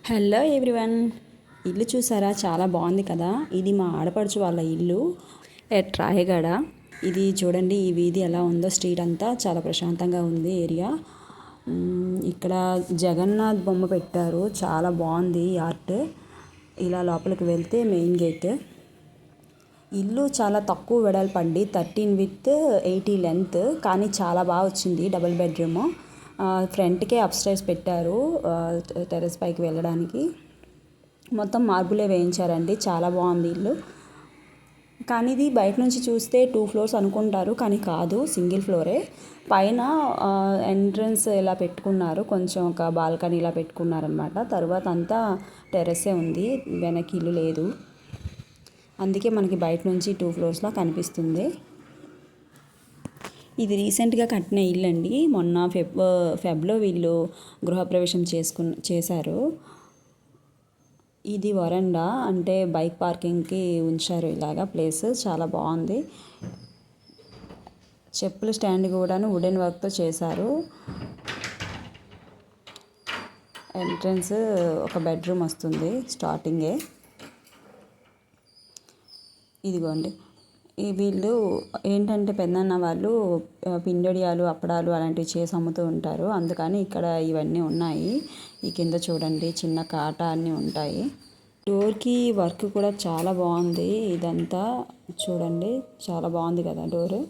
Hello everyone, ఇల్లు చూసారా? చాలా బాగుంది కదా. ఇది మా ఆడపడుచు వాళ్ళ ఇల్లు ఎట్ రాయగడ. ఇది చూడండి, ఈ వీధి ఎలా ఉందో. స్ట్రీట్ అంతా చాలా ప్రశాంతంగా ఉంది ఏరియా. ఇక్కడ జగన్నాథ్ బొమ్మ పెట్టారు, చాలా బాగుంది ఈ ఆర్ట్. ఇలా లోపలికి వెళ్తే మెయిన్ గేట్. ఇల్లు చాలా తక్కువ వెడల్పండి, 13 విత్ 80 లెంత్, కానీ చాలా బాగా వచ్చింది. Double bedroom. ఫ్రంట్కే అప్స్టైర్స్ పెట్టారు టెర్రస్ పైకి వెళ్ళడానికి. మొత్తం మార్బులే వేయించారండి, చాలా బాగుంది ఇల్లు. కానీ ఇది బయట నుంచి చూస్తే 2 ఫ్లోర్స్ అనుకుంటారు, కానీ కాదు, సింగిల్ ఫ్లోరే. పైన ఎంట్రన్స్ ఇలా పెట్టుకున్నారు, కొంచెం ఒక బాల్కనీ ఇలా పెట్టుకున్నారనమాట. తర్వాత అంతా టెర్రసే ఉంది, వెనక్కి ఇల్లు లేదు. అందుకే మనకి బయట నుంచి 2 ఫ్లోర్స్లా కనిపిస్తుంది. ఇది రీసెంట్గా కట్టిన ఇల్లు అండి. మొన్న ఫెబ్లో వీళ్ళు గృహప్రవేశం చేశారు. ఇది వరండా, అంటే బైక్ పార్కింగ్కి ఉంచారు ఇలాగా ప్లేస్, చాలా బాగుంది. చెప్పుల స్టాండ్ కూడాను వుడెన్ వర్క్తో చేశారు. ఎంట్రన్స్ ఒక బెడ్రూమ్ వస్తుంది స్టార్టింగే. ఇదిగోండి, వీళ్ళు ఏంటంటే పెద్దన్న వాళ్ళు పిండొడియాలు, అప్పడాలు అలాంటివి చేసి అమ్ముతూ ఉంటారు. అందుకని ఇక్కడ ఇవన్నీ ఉన్నాయి. ఈ కింద చూడండి, చిన్న కాట అన్నీ ఉంటాయి. డోర్కి వర్క్ కూడా చాలా బాగుంది. ఇదంతా చూడండి, చాలా బాగుంది కదా డోరు.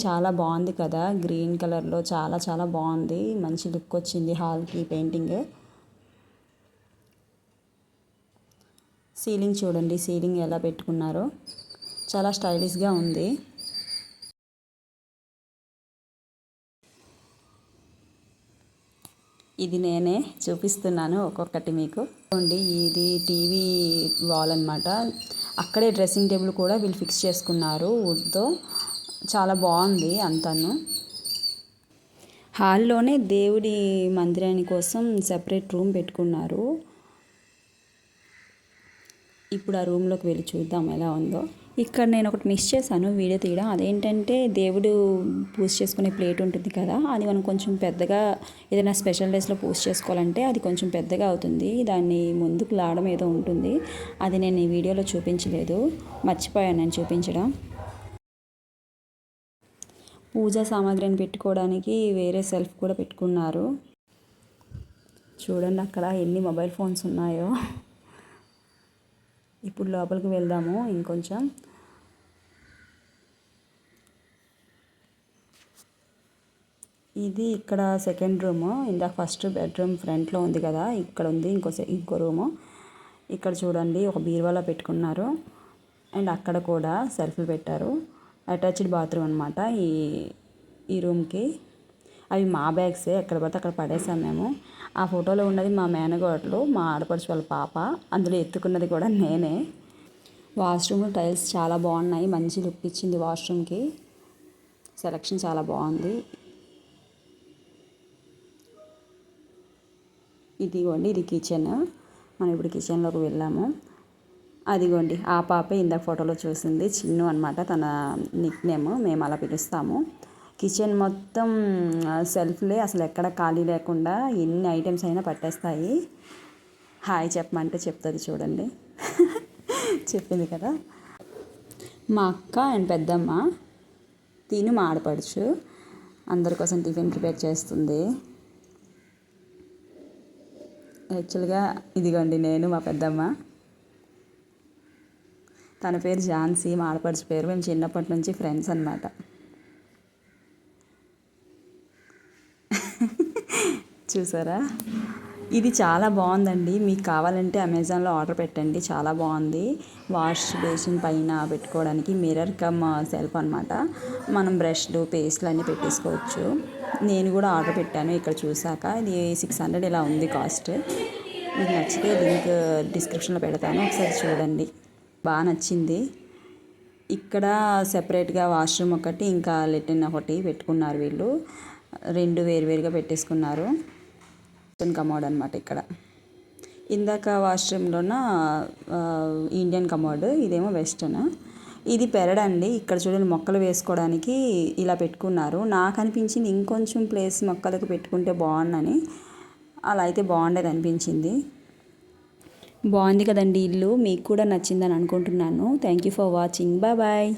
చాలా బాగుంది కదా, గ్రీన్ కలర్లో చాలా చాలా బాగుంది. మంచి లుక్ వచ్చింది హాల్కి పెయింటింగ్. సీలింగ్ చూడండి, సీలింగ్ ఎలా పెట్టుకున్నారో, చాలా స్టైలిష్గా ఉంది. ఇది నేనే చూపిస్తున్నాను ఒక్కొక్కటి మీకు. ఇది టీవీ వాల్ అనమాట. అక్కడే డ్రెస్సింగ్ టేబుల్ కూడా వీళ్ళు ఫిక్స్ చేసుకున్నారు వుడ్తో, చాలా బాగుంది అంతాను. హాల్లోనే దేవుడి మందిరాని కోసం సెపరేట్ రూమ్ పెట్టుకున్నారు. ఇప్పుడు ఆ రూమ్లోకి వెళ్ళి చూద్దాం ఎలా ఉందో. ఇక్కడ నేను ఒకటి మిస్ చేశాను వీడియో తీయడం. అదేంటంటే దేవుడు పూజ చేసుకునే ప్లేట్ ఉంటుంది కదా, అది మనం కొంచెం పెద్దగా ఏదైనా స్పెషల్ డేస్లో పూజ చేసుకోవాలంటే అది కొంచెం పెద్దగా అవుతుంది. దాన్ని ముందుకు లాగడం ఏదో ఉంటుంది, అది నేను ఈ వీడియోలో చూపించలేదు, మర్చిపోయాను నేను చూపించడం. పూజా సామాగ్రిని పెట్టుకోవడానికి వేరే సెల్ఫ్ కూడా పెట్టుకున్నారు. చూడండి అక్కడ ఎన్ని మొబైల్ ఫోన్స్ ఉన్నాయో. ఇప్పుడు లోపలికి వెళ్దాము ఇంకొంచెం. ఇది ఇక్కడ సెకండ్ రూము. ఇందాక ఫస్ట్ బెడ్రూమ్ ఫ్రంట్లో ఉంది కదా, ఇక్కడ ఉంది ఇంకో రూము. ఇక్కడ చూడండి, ఒక బీరువాలో పెట్టుకున్నారు. అండ్ అక్కడ కూడా సెల్ఫ్లు పెట్టారు. అటాచ్డ్ బాత్రూమ్ అనమాట ఈ రూమ్కి. అవి మా బ్యాగ్సే, ఎక్కడ పడితే అక్కడ పడేసాం మేము. ఆ ఫోటోలో ఉన్నది మా మేనగోడలు, మా ఆడపడుచు వాళ్ళ పాప. అందులో ఎత్తుకున్నది కూడా నేనే. వాష్రూమ్ టైల్స్ చాలా బాగున్నాయి, మంచి లుక్ ఇచ్చింది వాష్రూమ్కి. సెలెక్షన్ చాలా బాగుంది. ఇదిగోండి, ఇది కిచెన్. మనం ఇప్పుడు కిచెన్లోకి వెళ్ళాము. అదిగోండి, ఆ పాపే ఇందాక ఫోటోలో చూసింది, చిన్ను అనమాట తన నిక్ నేమ్, మేము అలా పిలుస్తాము. కిచెన్ మొత్తం సెల్ఫ్లే, అసలు ఎక్కడ ఖాళీ లేకుండా ఎన్ని ఐటమ్స్ అయినా పట్టేస్తాయి. హాయ్ చెప్పమంటే చెప్తుంది చూడండి. చెప్పింది కదా. మా అక్క అండ్ పెద్దమ్మ, తిను మా ఆడపడుచు, అందరి కోసం టిఫిన్ ప్రిపేర్ చేస్తుంది. యాక్చువల్గా ఇదిగోండి నేను, మా పెద్దమ్మ. తన పేరు ఝాన్సీ, మా ఆడపడుచు పేరు. మేము చిన్నప్పటి నుంచి ఫ్రెండ్స్ అనమాట. చూసారా, ఇది చాలా బాగుందండి. మీకు కావాలంటే అమెజాన్లో ఆర్డర్ పెట్టండి, చాలా బాగుంది. వాష్ బేసిన్ పైన పెట్టుకోవడానికి మిర్రర్ కమ్ సెల్ఫ్ అనమాట. మనం బ్రష్లు, పేస్ట్లు అన్నీ పెట్టేసుకోవచ్చు. నేను కూడా ఆర్డర్ పెట్టాను ఇక్కడ చూసాక. ఇది 600 ఇలా ఉంది కాస్ట్. మీకు నచ్చితే లింక్ డిస్క్రిప్షన్లో పెడతాను, ఒకసారి చూడండి. బాగా నచ్చింది. ఇక్కడ సెపరేట్గా వాష్రూమ్ ఒకటి, ఇంకా లెట్రిన్ ఒకటి పెట్టుకున్నారు వీళ్ళు. 2 వేరువేరుగా పెట్టేసుకున్నారు. కమోడ్ అనమాట ఇక్కడ. ఇందాక వాష్రూమ్లోన ఇండియన్ కమోడ్, ఇదేమో వెస్టర్న్. ఇది పెరడండి. ఇక్కడ చూడండి, మొక్కలు వేసుకోవడానికి ఇలా పెట్టుకున్నారు. నాకు అనిపించింది ఇంకొంచెం ప్లేస్ మొక్కలకు పెట్టుకుంటే బాగుండని. అలా అయితే బాగుండేది అనిపించింది. బాగుంది కదండి ఇల్లు, మీకు కూడా నచ్చిందని అనుకుంటున్నాను. Thank you for watching. Bye bye.